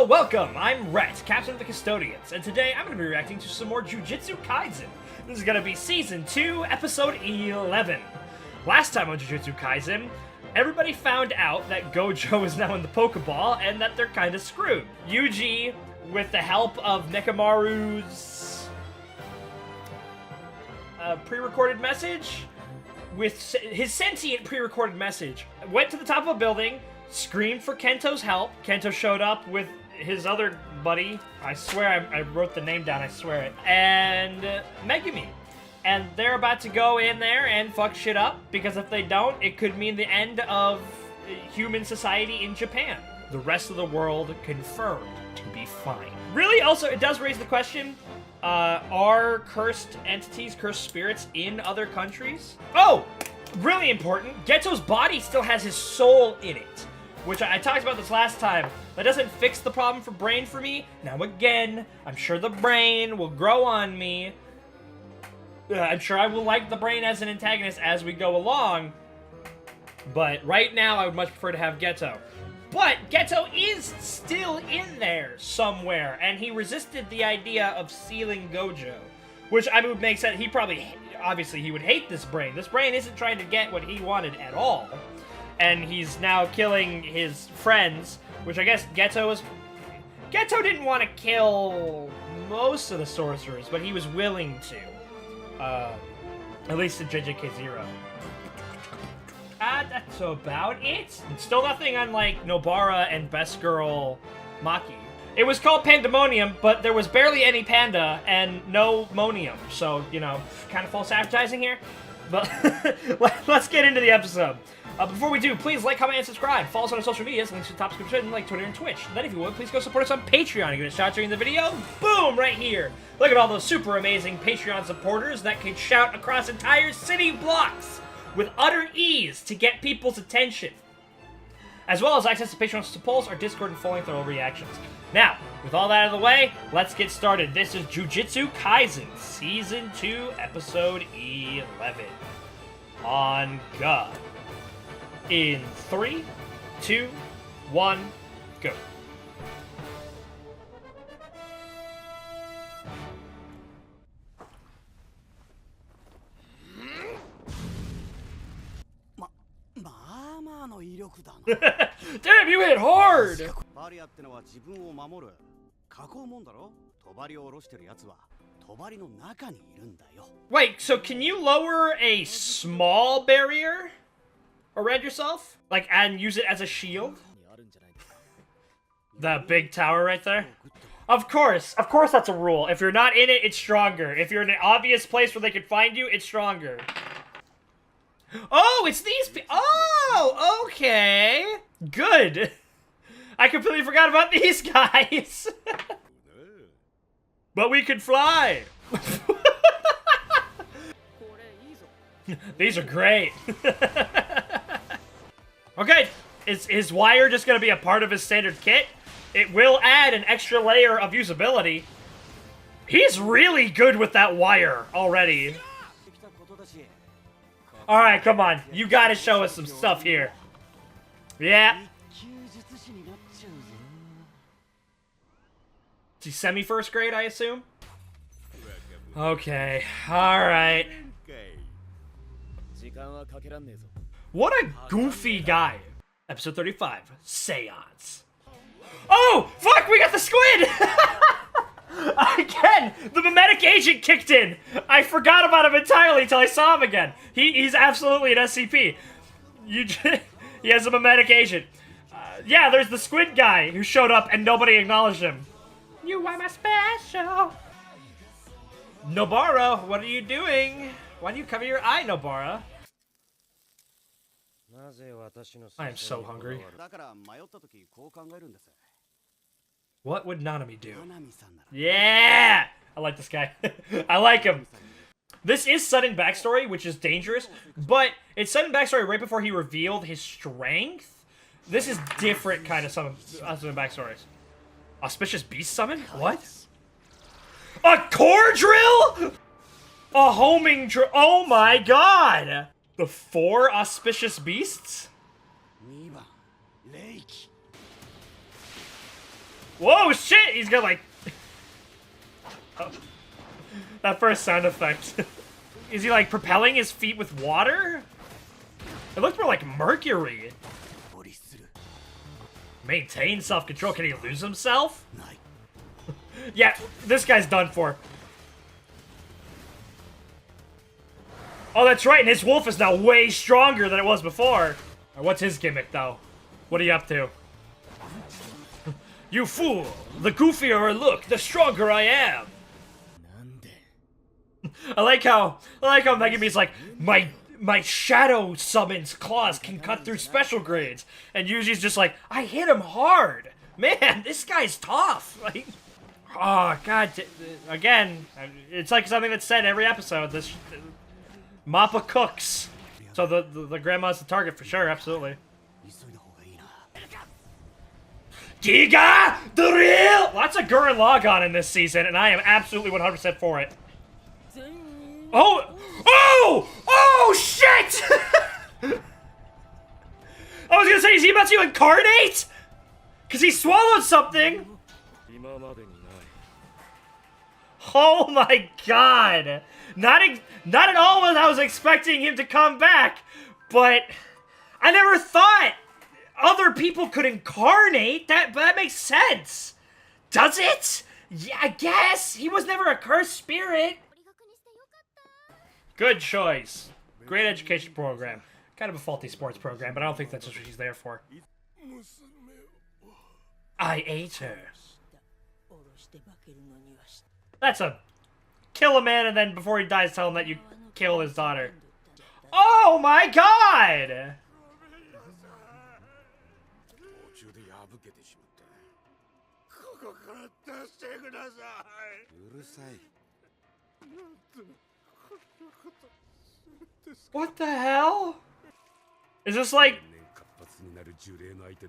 welcome! I'm Rhett, Captain of the Custodians, and today I'm going to be reacting to some more Jujutsu Kaisen. This is going to be Season 2, Episode 11. Last time on Jujutsu Kaisen, everybody found out that Gojo is now in the Pokeball, and that they're kind of screwed. Yuji, with the help of Nekamaru's pre-recorded message, with his sentient pre-recorded message, went to the top of a building, screamed for Kento's help. Kento showed up with his other buddy. I swear I wrote the name down, I swear it. And Megumi. And they're about to go in there and fuck shit up, because if they don't, it could mean the end of human society in Japan. The rest of the world confirmed to be fine. Really, also, it does raise the question, are cursed entities, cursed spirits in other countries? Oh! Really important, Geto's body still has his soul in it. Which I talked about this last time. That doesn't fix the problem for brain for me. Now again, I'm sure the brain will grow on me. I'm sure I will like the brain as an antagonist as we go along. But right now, I would much prefer to have Geto. But Geto is still in there somewhere. And he resisted the idea of sealing Gojo. Which, I mean, would make sense. He probably, obviously, he would hate this brain. This brain isn't trying to get what he wanted at all. And he's now killing his friends, which I guess Geto didn't want to kill most of the sorcerers, but he was willing to. At least in JJK0. That's about it. Still nothing on, like, Nobara and Best Girl Maki. It was called Pandemonium, but there was barely any panda and no monium. So, you know, kind of false advertising here. But let's get into the episode. Before we do, please like, comment, and subscribe. Follow us on our social medias, links to the top description, like Twitter and Twitch. Then if you would, please go support us on Patreon. You get a shout during the video, boom, right here. Look at all those super amazing Patreon supporters that can shout across entire city blocks with utter ease to get people's attention. As well as access to Patreon polls, our Discord, and full-length thorough reactions. Now, with all that out of the way, let's get started. This is Jujutsu Kaisen, Season 2, Episode 11. On God. In 3, 2, 1, go. Damn, you hit hard! Wait, so can you lower a small barrier around yourself? Like, and use it as a shield? The big tower right there? Of course that's a rule. If you're not in it, it's stronger. If you're in an obvious place where they can find you, it's stronger. Oh, it's these oh, okay. Good. I completely forgot about these guys. But we can fly. These are great. Okay, is his wire just gonna be a part of his standard kit? It will add an extra layer of usability. He's really good with that wire already. Alright, come on. You gotta show us some stuff here. Yeah. Is he semi-first grade, I assume? Okay, alright. What a goofy guy. Episode 35, Seance. Oh, fuck, we got the squid! Again, the mimetic agent kicked in. I forgot about him entirely until I saw him again. He's absolutely an SCP. He has a mimetic agent. Yeah, there's the squid guy who showed up and nobody acknowledged him. You are my special. Nobara, what are you doing? Why do you cover your eye, Nobara? I am so hungry. What would Nanami do? Yeah! I like this guy. I like him. This is sudden backstory, which is dangerous, but it's sudden backstory right before he revealed his strength. This is different kind of sudden backstories. Auspicious beast summon? What? A core drill? A homing drill? Oh my god! The 4 auspicious beasts? Whoa, shit! He's got like... Oh. That first sound effect. Is he like propelling his feet with water? It looks more like mercury. Maintain self-control. Can he lose himself? Yeah, this guy's done for. Oh, that's right, and his wolf is now way stronger than it was before. What's his gimmick, though? What are you up to? You fool! The goofier I look, the stronger I am! I like how Megumi's like, my shadow summons claws can cut through special grades. And Yuji's just like, I hit him hard! Man, this guy's tough! Like, oh, God. Again, it's like something that's said every episode. This Mappa cooks. So the grandma's the target for sure, absolutely. Giga Drill! Lots of Gurren Lagann in this season, and I am absolutely 100% for it. Oh! Oh! Oh, shit! I was gonna say, is he about to incarnate? Because he swallowed something! Oh my god! Not at all what I was expecting him to come back, but I never thought other people could incarnate. That makes sense. Does it? Yeah, I guess. He was never a cursed spirit. Good choice. Great education program. Kind of a faulty sports program, but I don't think that's what she's there for. I ate her. That's a kill a man and then before he dies tell him that you killed his daughter. Oh my god! What the hell? Is this like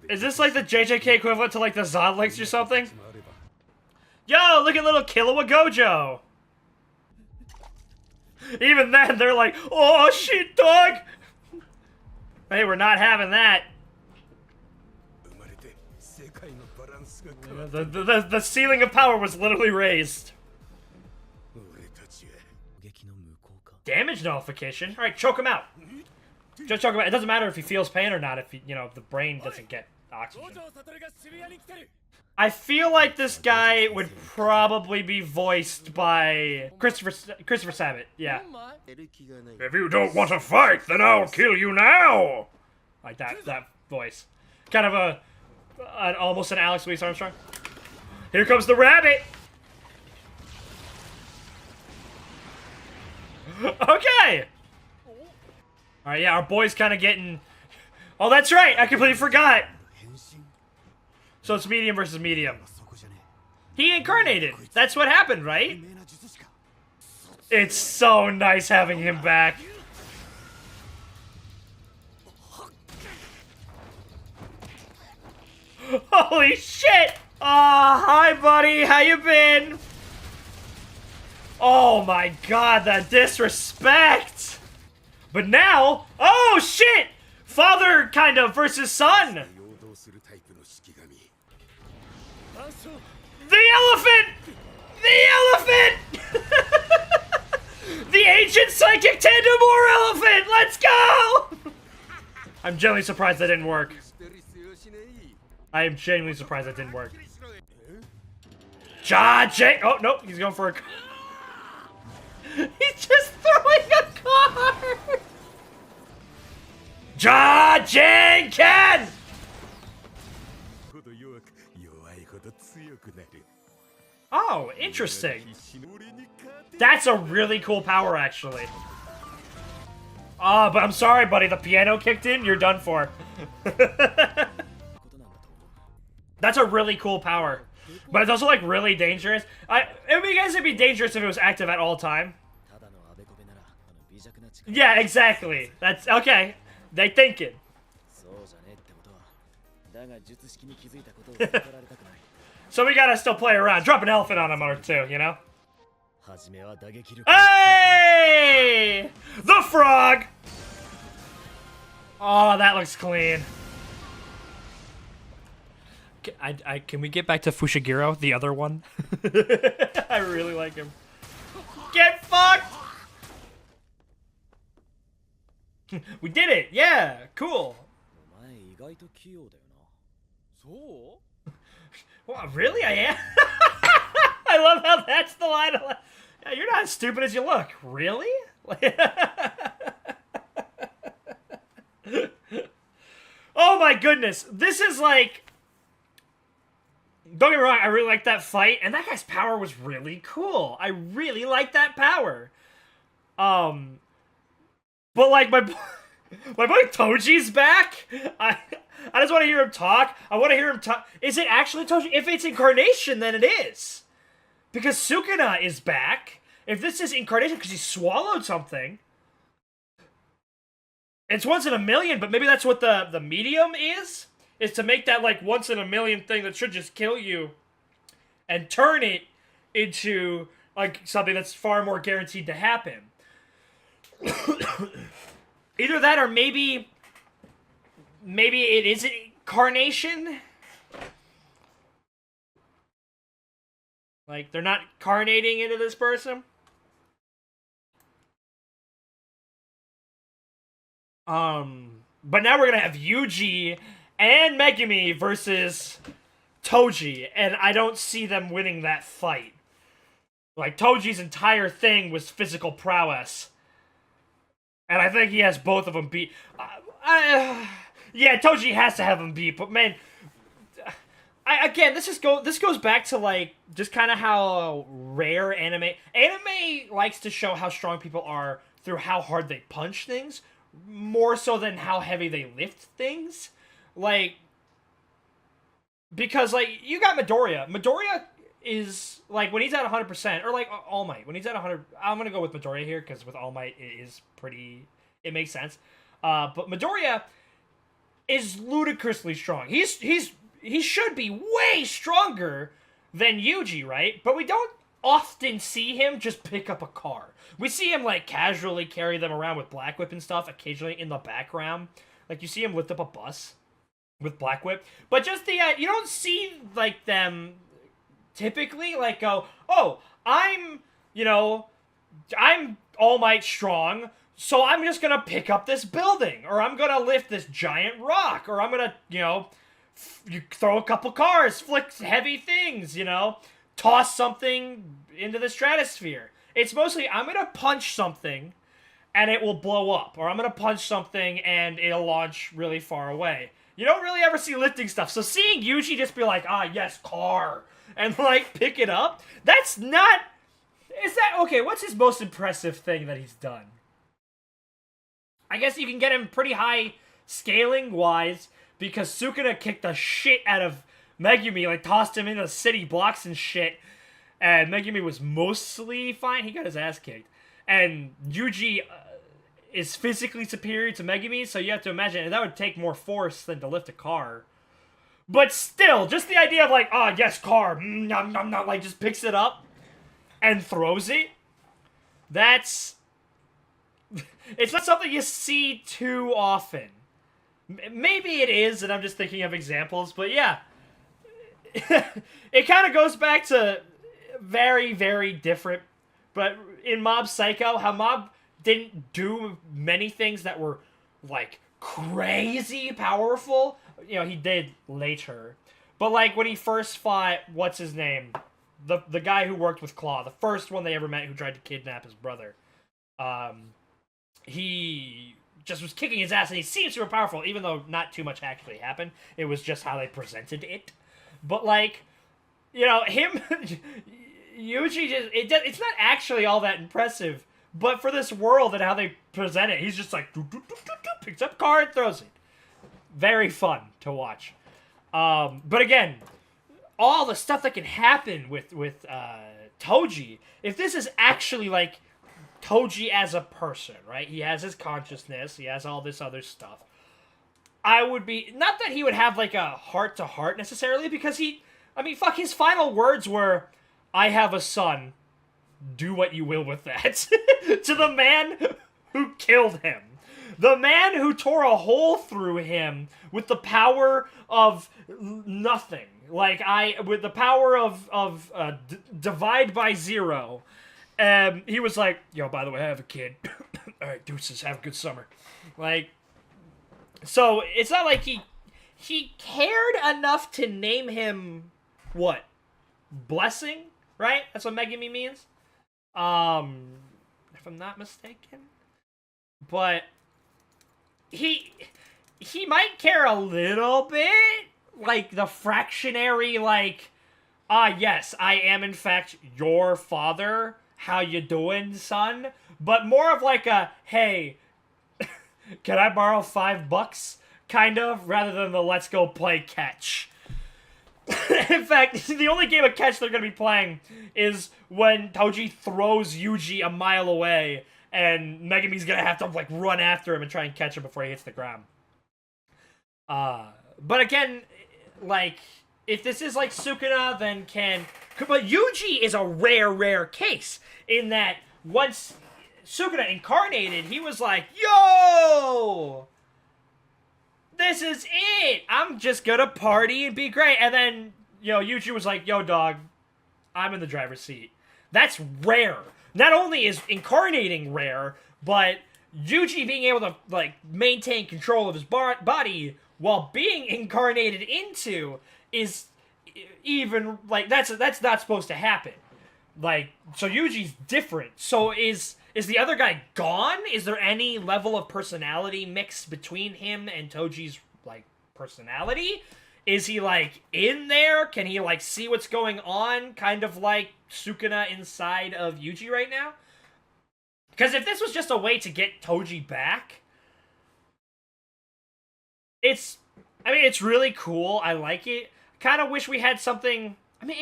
the JJK equivalent to like the Zodlinks or something? Yo, look at little Killua Gojo! Even then, they're like, oh shit, dog! Hey, we're not having that. The ceiling of power was literally raised. Damage nullification? Alright, choke him out. Just choke him out. It doesn't matter if he feels pain or not if, you know, the brain doesn't get oxygen. I feel like this guy would probably be voiced by Christopher Sabat. Yeah. If you don't want to fight, then I'll kill you now. Like that voice. Kind of almost an Alex Louis Armstrong. Here comes the rabbit. Okay. All right, yeah, our boy's kind of getting. Oh, that's right. I completely forgot. So it's medium versus medium. He incarnated. That's what happened, right? It's so nice having him back. Holy shit! Aw, hi buddy, how you been? Oh my god, that disrespect! But now, oh shit! Father, kind of, versus son! The elephant! The elephant! The ancient psychic Tandemore elephant! Let's go! I'm genuinely surprised that didn't work. I am genuinely surprised that didn't work. Jake! Oh, no, he's going for a... He's just throwing a card! Ken! Oh, interesting. That's a really cool power, actually. But I'm sorry, buddy. The piano kicked in. You're done for. That's a really cool power. But it's also, like, really dangerous. It'd be dangerous if it was active at all time. Yeah, exactly. That's... Okay. They thinking. So we gotta still play around. Drop an elephant on him or two, you know? Hey! The frog! Oh, that looks clean. Can we get back to Fushiguro, the other one? I really like him. Get fucked! We did it! Yeah! Cool! Well, really? I am? I love how that's the line. Yeah, you're not as stupid as you look. Really? Oh my goodness. This is like... Don't get me wrong, I really like that fight, and that guy's power was really cool. I really like that power. But like my boy Toji's back. I just want to hear him talk. I want to hear him talk. Is it actually Toji? If it's incarnation, then it is. Because Sukuna is back. If this is incarnation because he swallowed something. It's once in a million, but maybe that's what the medium is to make that like once in a million thing that should just kill you and turn it into like something that's far more guaranteed to happen. Either that or maybe it is an incarnation. Like they're not carnating into this person. But now we're gonna have Yuji and Megumi versus Toji, and I don't see them winning that fight. Like, Toji's entire thing was physical prowess. And I think he has both of them beat. Yeah, Toji has to have him beat, but man... Again, this goes back to, like, just kind of how rare anime... Anime likes to show how strong people are through how hard they punch things, more so than how heavy they lift things. Like, because, like, you got Midoriya. Midoriya is, like, when he's at 100%, or, like, All Might, when he's at 100, I'm gonna go with Midoriya here, because with All Might, it is pretty, it makes sense. But Midoriya is ludicrously strong. He should be way stronger than Yuji, right? But we don't often see him just pick up a car. We see him, like, casually carry them around with Black Whip and stuff, occasionally in the background. Like, you see him lift up a bus with Black Whip. But just the, you don't see, like, them typically, like, go, oh, I'm All Might strong, so I'm just gonna pick up this building, or I'm gonna lift this giant rock, or I'm gonna, you throw a couple cars, flick heavy things, toss something into the stratosphere. It's mostly, I'm gonna punch something, and it will blow up, or I'm gonna punch something, and it'll launch really far away. You don't really ever see lifting stuff, so seeing Yuji just be like, ah, yes, car, and, like, pick it up, that's not... Okay, what's his most impressive thing that he's done? I guess you can get him pretty high scaling-wise, because Sukuna kicked the shit out of Megumi, like, tossed him into city blocks and shit, and Megumi was mostly fine. He got his ass kicked. And Yuji is physically superior to Megumi, so you have to imagine that would take more force than to lift a car. But still, just the idea of, like, oh, yes, car, nom, nom, nom, like, just picks it up and throws it, that's... It's not something you see too often. Maybe it is, and I'm just thinking of examples, but yeah. It kind of goes back to very, very different, but in Mob Psycho, how Mob didn't do many things that were, like, crazy powerful. He did later. But, like, when he first fought, what's his name? The guy who worked with Claw, the first one they ever met who tried to kidnap his brother. He just was kicking his ass, and he seemed super powerful, even though not too much actually happened. It was just how they presented it. But, like, him... Yuji just... It's not actually all that impressive, but for this world and how they present it, he's just like... picks up a car and throws it. Very fun to watch. But again, all the stuff that can happen with Toji, if this is actually, like, Toji as a person, right? He has his consciousness, he has all this other stuff. I would be... Not that he would have, like, a heart-to-heart necessarily, because fuck, his final words were, I have a son, do what you will with that. To the man who killed him. The man who tore a hole through him with the power of nothing. Like, with the power of divide by zero. He was like, yo, by the way, I have a kid. Alright, deuces, have a good summer. Like, so it's not like he cared enough to name him, what? Blessing? Right? That's what Megumi means? If I'm not mistaken. But he might care a little bit, like the fractionary, like, yes, I am in fact your father. How you doing, son? But more of like a, hey, can I borrow $5? Kind of, rather than the let's go play catch. In fact, the only game of catch they're going to be playing is when Toji throws Yuji a mile away, and Megumi's going to have to, like, run after him and try and catch him before he hits the ground. But again, like, if this is like Sukuna, then But Yuji is a rare case, in that once Sukuna incarnated, he was like, yo! This is it! I'm just gonna party and be great. And then, Yuji was like, yo, dog, I'm in the driver's seat. That's rare. Not only is incarnating rare, but Yuji being able to, like, maintain control of his body while being incarnated into is even, like, that's not supposed to happen. Like, so Yuji's different. So is the other guy gone? Is there any level of personality mix between him and Toji's, like, personality? Is he, like, in there? Can he, like, see what's going on? Kind of like Sukuna inside of Yuji right now? Because if this was just a way to get Toji back, it's really cool. I like it. Kind of wish we had something. I mean,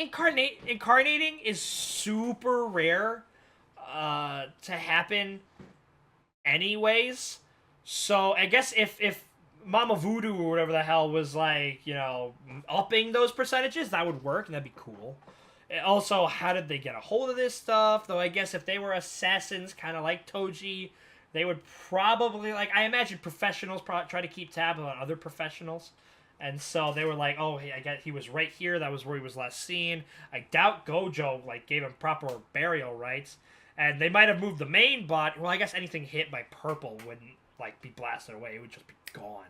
incarnating is super rare to happen anyways. So I guess if Mama Voodoo or whatever the hell was, like, upping those percentages, that would work and that'd be cool. Also, how did they get a hold of this stuff? Though I guess if they were assassins, kind of like Toji, they would probably, like, I imagine professionals try to keep tabs on other professionals. And so they were like, oh, hey, I get he was right here. That was where he was last seen. I doubt Gojo, like, gave him proper burial rites. And they might have moved the main bot. Well, I guess anything hit by purple wouldn't, like, be blasted away. It would just be gone.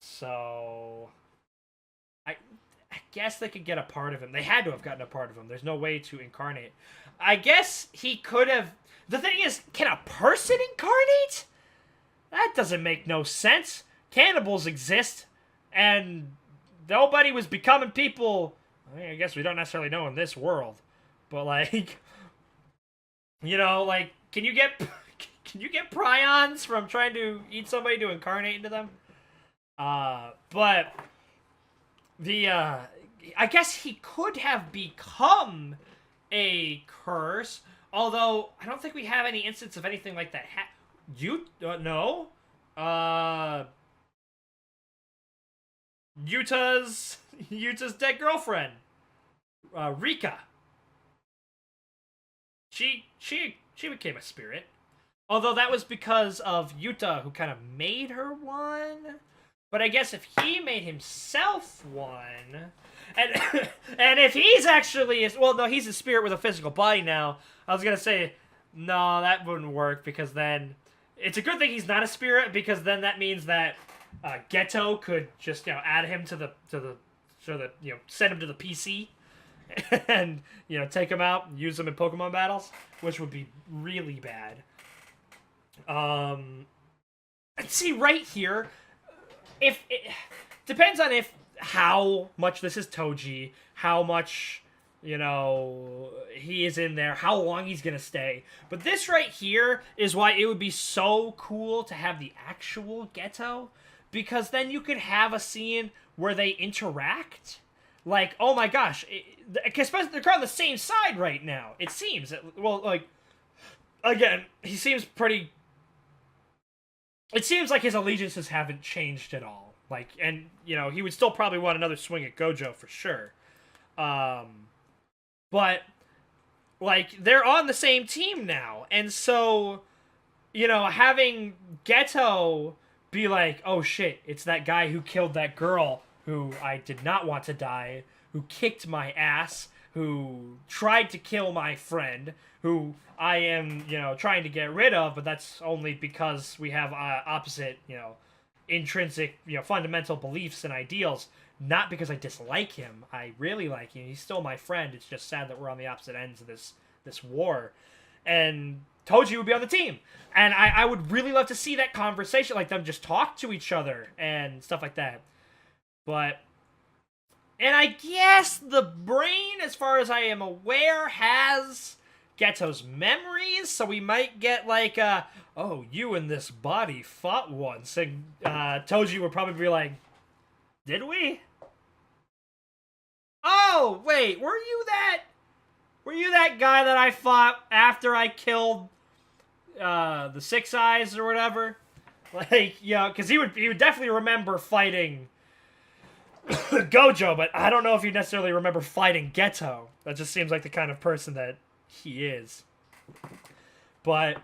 So I guess they could get a part of him. They had to have gotten a part of him. There's no way to incarnate. I guess he could have. The thing is, can a person incarnate? That doesn't make no sense. Cannibals exist, and nobody was becoming people. I guess we don't necessarily know in this world, but, like, like, can you get prions from trying to eat somebody to incarnate into them? But I guess he could have become a curse, although I don't think we have any instance of anything like that. No. Yuta's dead girlfriend, Rika. She became a spirit. Although that was because of Yuta, who kind of made her one. But I guess if he made himself one, and if he's actually he's a spirit with a physical body now. I was gonna say, no, that wouldn't work, because then it's a good thing he's not a spirit, because then that means that Geto could just add him to the send him to the PC and take him out and use him in Pokemon battles, which would be really bad. And see right here, if it depends on how much this is Toji, how much he is in there, how long he's gonna stay. But this right here is why it would be so cool to have the actual Geto, because then you could have a scene where they interact. Like, oh my gosh, especially they're on the same side right now. It seems. Well, like, again, he seems pretty. It seems like his allegiances haven't changed at all. Like, and he would still probably want another swing at Gojo for sure. But, like, they're on the same team now, and so you know, having Geto be like, oh shit, it's that guy who killed that girl who I did not want to die, who kicked my ass, who tried to kill my friend, who I am, you know, trying to get rid of, but that's only because we have opposite, you know, intrinsic, you know, fundamental beliefs and ideals. Not because I dislike him. I really like him. He's still my friend. It's just sad that we're on the opposite ends of this war. And Toji would be on the team. And I would really love to see that conversation, like them just talk to each other and stuff like that. But, and I guess the brain, as far as I am aware, has Geto's memories, so we might get like, oh, you and this body fought once. And Toji would probably be like, did we? Oh, wait, were you that guy that I fought after I killed the Six Eyes or whatever? Like, you know, because he would definitely remember fighting Gojo, but I don't know if he necessarily remember fighting Geto. That just seems like the kind of person that he is. But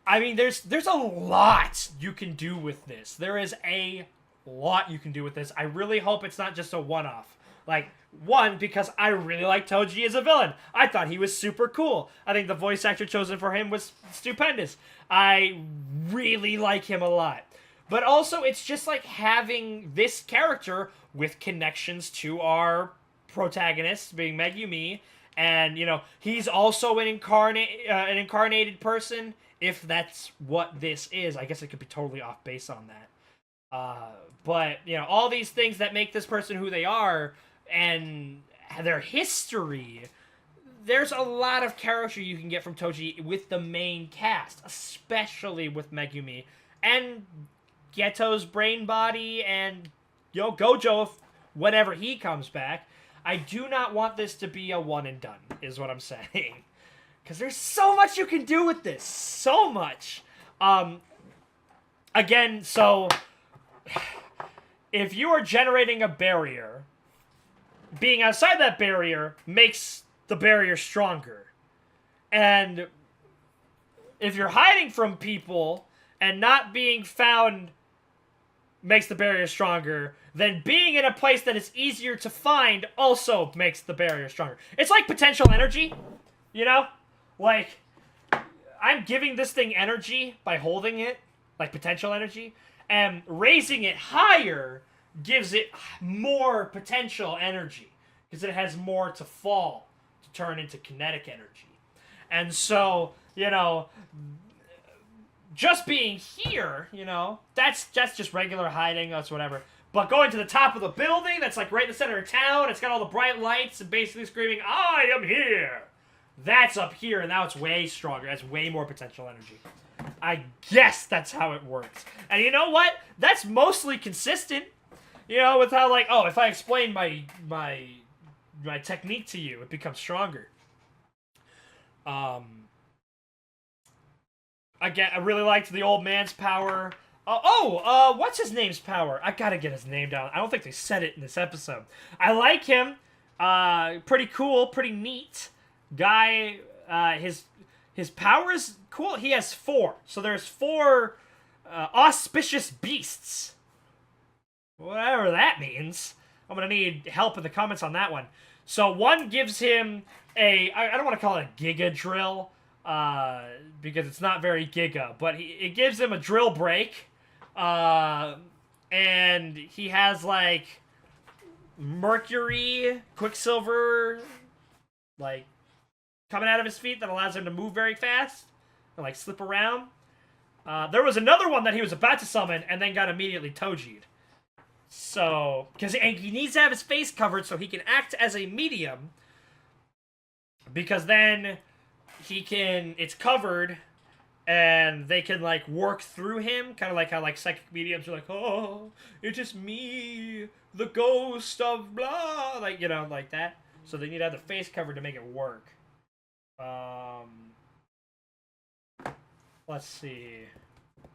I mean, there's a lot you can do with this. There is a lot you can do with this. I really hope it's not just a one-off. Like, one, because I really like Toji as a villain. I thought he was super cool. I think the voice actor chosen for him was stupendous. I really like him a lot. But also, it's just like having this character with connections to our protagonist, being Megumi, and, you know, he's also an incarnated person, if that's what this is. I guess it could be totally off base on that. But, you know, all these things that make this person who they are, and their history, there's a lot of character you can get from Toji with the main cast, especially with Megumi, and Geto's brain body, and, you know, Gojo, whenever he comes back. I do not want this to be a one and done, is what I'm saying. Because there's so much you can do with this. So much. Again, so if you are generating a barrier, being outside that barrier makes the barrier stronger. And if you're hiding from people and not being found makes the barrier stronger, then being in a place that is easier to find also makes the barrier stronger. It's like potential energy, you know? Like, I'm giving this thing energy by holding it, like potential energy, and raising it higher gives it more potential energy, because it has more to fall to turn into kinetic energy. And so, you know, just being here, you know, that's just regular hiding, that's whatever. But going to the top of the building, that's like right in the center of town, it's got all the bright lights and basically screaming, I am here! That's up here, and now it's way stronger. It has way more potential energy. I guess that's how it works. And you know what? That's mostly consistent. You know, with how, like, oh, if I explain my technique to you, it becomes stronger. Again, I really liked the old man's power. What's his name's power? I gotta get his name down. I don't think they said it in this episode. I like him. Pretty cool, pretty neat guy. His power is cool. He has 4. So there's 4 auspicious beasts. Whatever that means. I'm gonna need help in the comments on that one. So one gives him I don't want to call it a giga drill, because it's not very giga, but it gives him a drill break, and he has, like, mercury, quicksilver, like, coming out of his feet that allows him to move very fast and, like, slip around. There was another one that he was about to summon and then got immediately Toji'd. So, because he needs to have his face covered so he can act as a medium, because then it's covered, and they can, like, work through him, kind of like how, like, psychic mediums are like, oh, it's just me, the ghost of blah, like, you know, like that. So they need to have the face covered to make it work. Let's see. I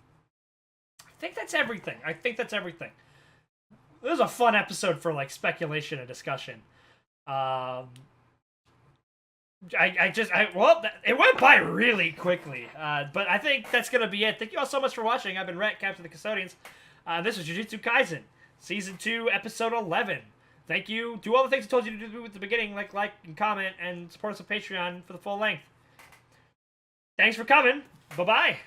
think that's everything. This was a fun episode for, like, speculation and discussion. It went by really quickly. But I think that's going to be it. Thank you all so much for watching. I've been Rhett, Captain of the Custodians. This is Jujutsu Kaisen, Season 2, Episode 11. Thank you. Do all the things I told you to do at the beginning, like and comment, and support us on Patreon for the full length. Thanks for coming. Bye-bye.